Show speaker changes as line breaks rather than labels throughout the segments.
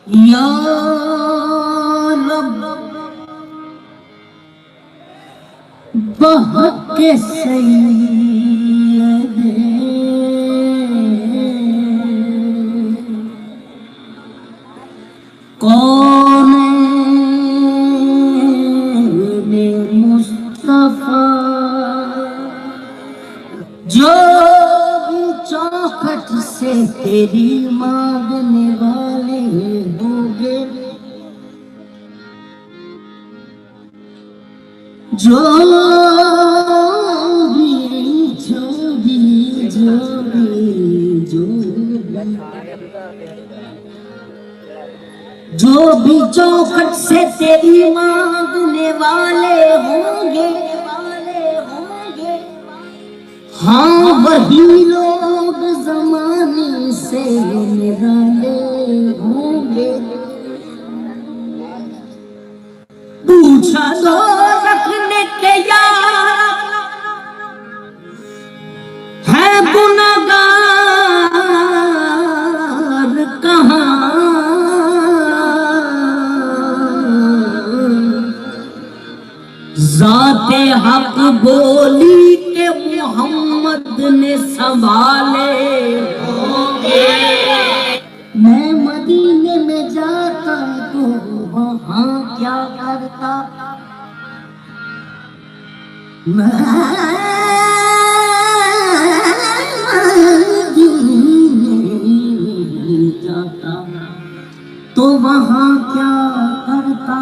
या रब बहके सैयद कौन ने मुस्तफा जो चौखट से तेरी मांगने वाले होंगे, जो भी चौखट से तेरी मांगने वाले होंगे, हाँ वही लोग जमाने से निराले होंगे। पूछा तो रखने के यार है गुनहगार कहाँ, जाते हक बोली के मोहम्मद ने संभाले होंगे। मैं मदीने में जाता तो वहाँ क्या करता, मैं मदीने जाता तो वहाँ क्या करता,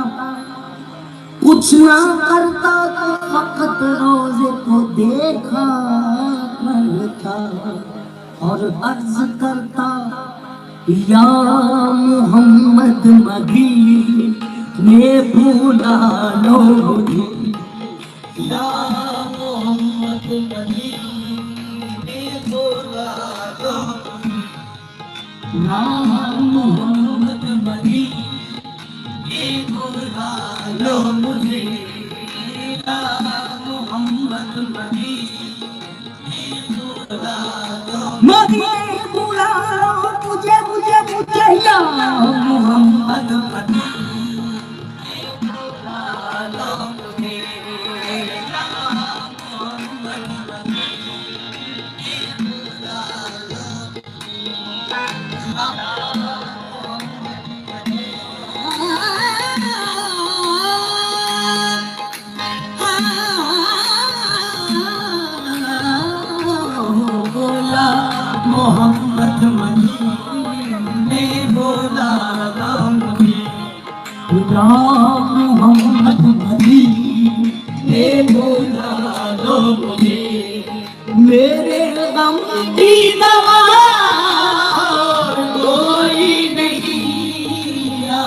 कुछ ना करता तो फकत रोजे को देखा करता और अर्ज करता, या मोहम्मद मदीने बुला लो मुझे, या मोहम्मद मदीने बुला लो, या मोहम्मद मदीने बुला लो मुझे, या मोहम्मद मदीने बुला लो, मदीने बुला लो मुझे मुझे मुझे, या मोहम्मद मदीने बुला लो मुझे, या मोहम्मद मदीने बुला लो, मोहम्मद मदीने बुला लो मुझे, या मोहम्मद मदीने बुला लो मुझे, मेरे गम की दवा कोई नहीं, या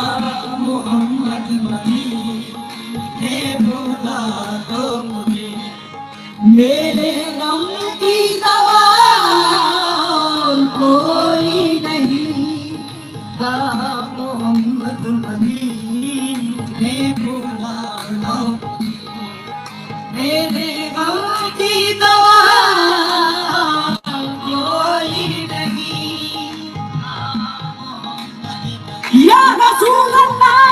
मोहम्मद मदीने बुला लो मुझे, मेरे गम की दवा कोई नहीं, या मोहम्मद मदीने बुला लो, मेरे गम की दवा कोई नहीं, या रसूल अल्लाह,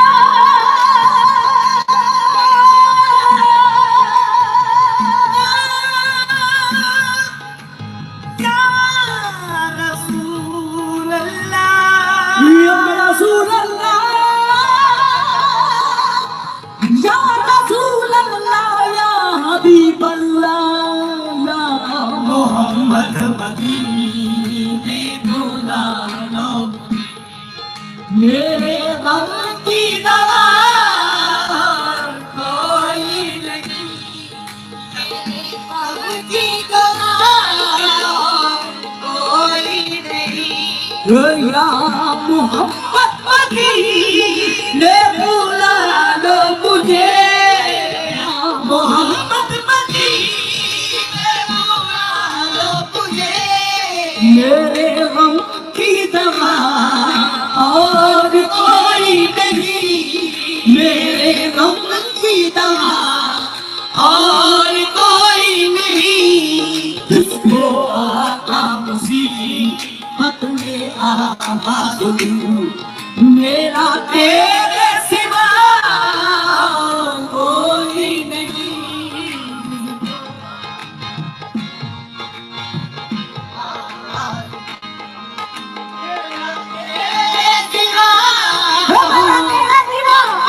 मोहम्मद मदीने बुला लो, मेरे गम की दवा कोई नहीं, मेरे गम की दवा कोई नहीं, या मोहम्मद मदीने बुला लो मुझे, या मोहम्मद मेरे गम की दवा और कोई नहीं, मेरे गम की दवा और कोई नहीं, जिसको आका मुसीबत में आवाज़ दूं मेरा तेरे सिवा कोई नहीं।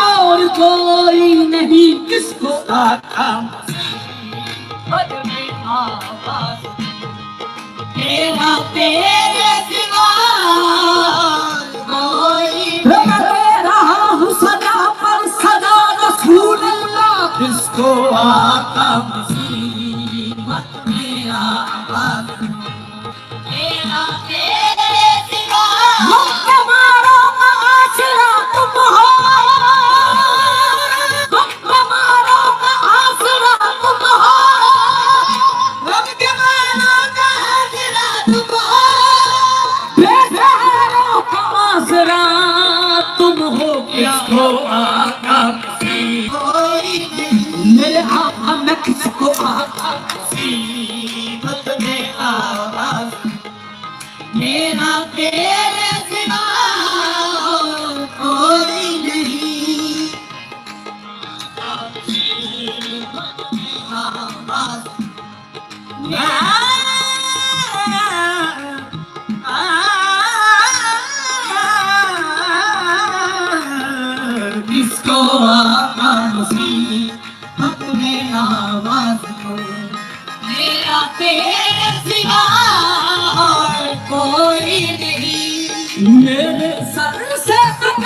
और कोई नहीं किसको आता मेरा तेरे सिवा कोई मैं तेरा हूँ सदा पर सदा रसूल अल्लाह किसको आता मुसीबत में आवाज़ मेरा तेरे सिवा तुम्हारा आसरा तुम हो तुम्हारा आसरा तुम हो तुम्हारा आसरा तुम हो बेसहारों का आसरा तुम हो किसको आका मेरे आका मैं किसको आका मुसीबत में आवाज़ मेरा तेरे सिवा कोई नहीं। किसको आका मुसीबत में आवाज़ दो मेरा तेरे सिवा कोई नहीं। मेरे सर से तक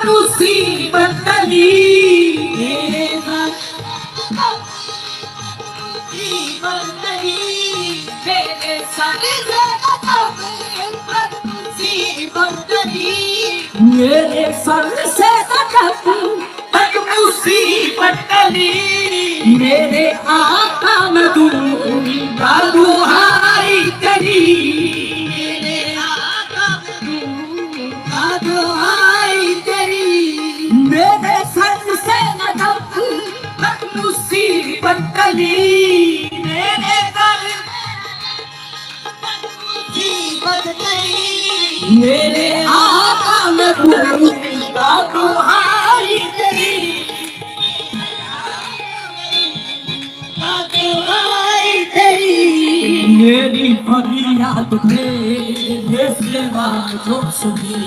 मुसीबत टली मेरे सर मुसीबत टली मेरे सर से तक मुसीबत टली मेरे सर से तक मुसीबत टली मेरे आका में दूंगा दुहाई तेरी मेरे आका में दूंगा दुहाई तेरी मेरे सर से न तक मुसीबत टली मेरे सर मुसीबत टली मेरे आका में दूंगा दुहाई तेरी मेरी फरियाद तेरे सिवा जो सुनी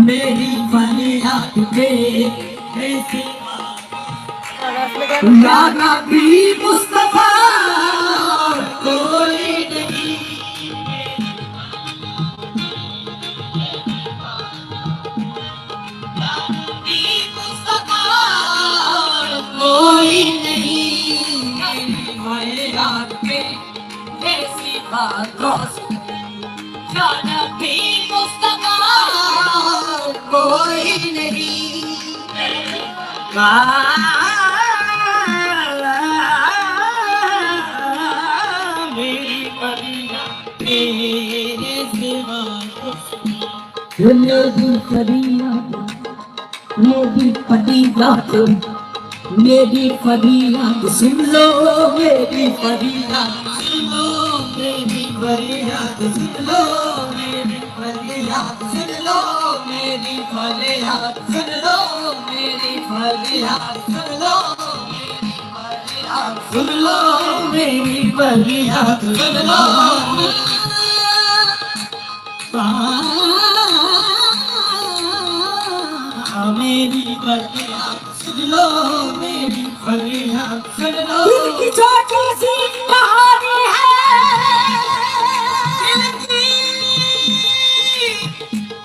मेरी फरियाद तेरे सिवा या नबी मुस्तफा कोई नहीं। नबी मुस्तफा कोई नहीं फरियाद के या नबी मुस्तफा कोई नहीं। मेरी फरियाद तेरे सिवा मेरी फरियाद मेरी फरियाद मेरी फरियाद सुन लो मेरी फरियाद सुन लो मेरी फरियाद सुन लो मेरी फरियाद सुन लो मेरी फरियाद सुन लो मेरी फरियाद सुन लो सुन लो मेरी फरियाद सुन लो मेरी फरियाद सुन लो मेरी फरियाद सुन लो दिल की छोटी सी कहानी है दिल की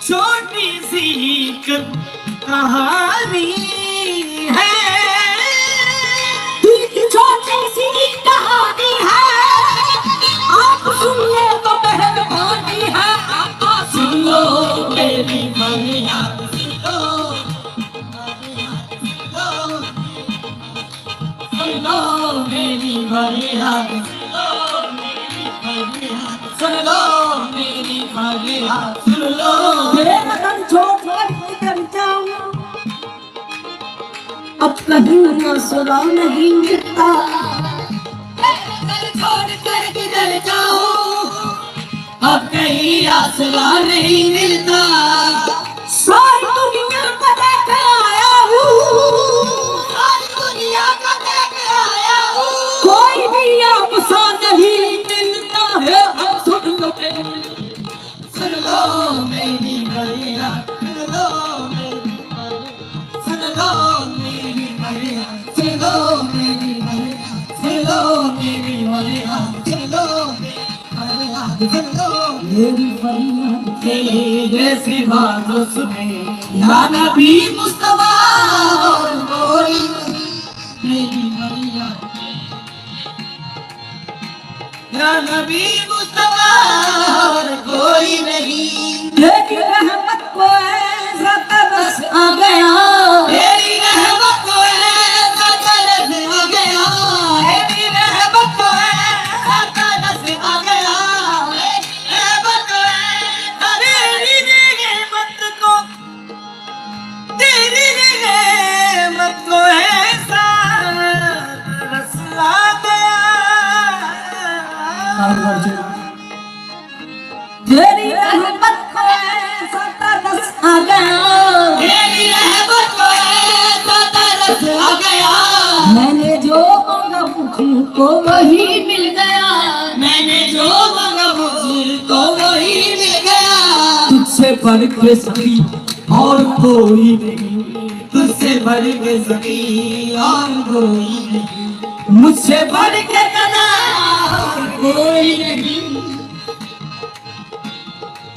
छोटी सी कहानी है दिल की छोटी सी कहानी है आप सुन लो तो मेहरबानी है आप सुन लो मेरी फरियाद सुन लो मेरी फरियाद सुन लो मेरी फरियाद सुन लो मेरा घर छोड़ कर जाऊं अब कहीं ना सुना नहीं मिलता छोड़ कर किधर जाऊं अब कहीं आसरा नहीं मिलता सारी दुनिया का देख आया हूँ,
सारी दुनिया का देख आया हूँ।
कोई भी आपसा नहीं मिलता है, अब सुन लो
सुन लो मेरी बलिया, सुन लो मेरी बलिया, सुन लो मेरी बलिया, सुन लो मेरी बलिया, सुन लो मेरी बलिया, सुन लो बलिया, सुन लो
मेरी फरियाद
तेरे सिवा जो सुने या नबी मुस्तफा और कोई मेरी बलिया, या नबी मुस्तफा और कोई नहीं।
तेरी रहमत को ऐसा तरस आ गया,
तेरी रहमत को ऐसा तरस आ गया, तेरी रहमत को ऐसा तरस आ गया, रहमत को ऐसा, तेरी रहमत को, तेरी रहमत को ऐसा तरस आ गया।
तेरी रहमत को ऐसा तरस आ गया,
तेरी रहमत को ऐसा तरस आ गया,
मैंने जो मांगा मुझको वही मिल गया,
मैंने जो मांगा मुझको वही मिल गया।
तुझसे बढ़ के सभी और कोई नहीं,
तुझसे बढ़ के सभी और कोई नहीं,
मुझसे बढ़ के कदा कोई नहीं,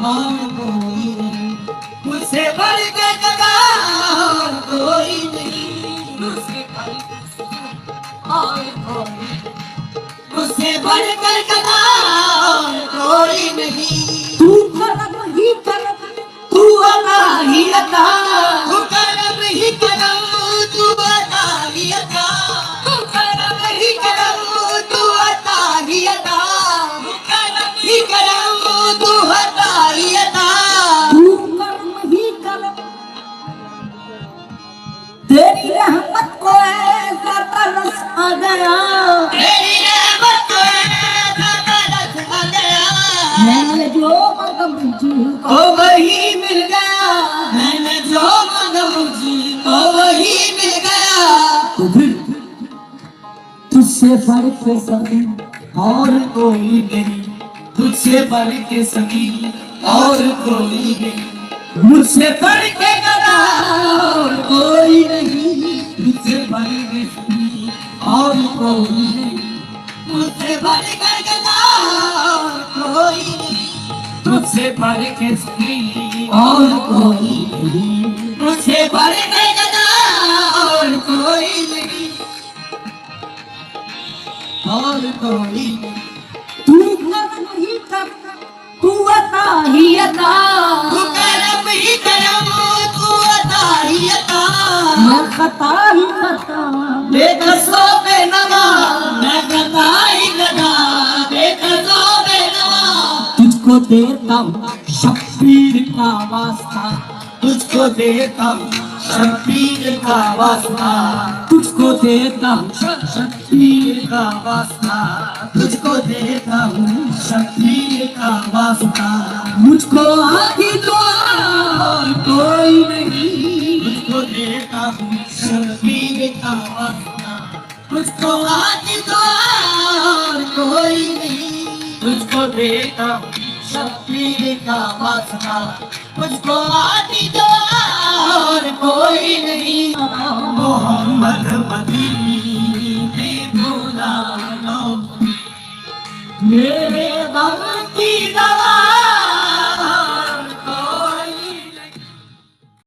और कोई नहीं, मुझसे बढ़ के कदा और कोई नहीं, मुझसे बढ़ के और कोई, मुझसे बढ़ कर कदा और कोई नहीं।
तू करम ही करम, तू अता ही अता,
तू करम ही करम, तू अता ही अता, तू करम ही करम, तू अता ही अता, तू करम ही करम, तू अता ही अता।
तू करम ही करम, तेरी रहमत को ऐसा तरस आ गया,
तेरी रहमत को ऐसा तरस आ गया,
मैंने जो मांगा मुझको
ओ वही मिल गया, मैंने जो मांगा मुझको वही मिल गया।
तो फिर तुझसे बढ़ के सभी
और कोई नहीं, तुझसे बढ़ के सभी और कोई नहीं,
मुझसे बढ़ के गदा और कोई नहीं,
मुझसे बढ़ के सभी और कोई नहीं, मुझसे बढ़ कर गदा और कोई नहीं, तुझसे बढ़ के सभी और कोई नहीं, मुझसे बढ़ के गदा और कोई नहीं, और कोई नहीं।
तू करम ही कर, तू अता ही अता,
तू करम ही करम, तू अता ही अता,
मैं खता ही खता,
बेकसो बेनवा, मैं खता ही खता, बेकसो बेनवा।
तुझको देता हूँ शब्बीर का वास्ता,
तुझको देता हूँ शब्बीर का वास्ता,
तुझको देता हूँ
शब्बीर का वास्ता, तुझको देता हूँ शब्बीर का वास्ता।
मुझको आधी दुआ और कोई नहीं,
तुझको देता हूँ शब्बीर का वास्ता, तुझको आती तो और कोई नहीं, तुझको देता हूँ शब्बीर का वास्ता, मुझको आती तो और कोई नहीं। मोहम्मद मदीने भुला लो, मेरे दम की दवा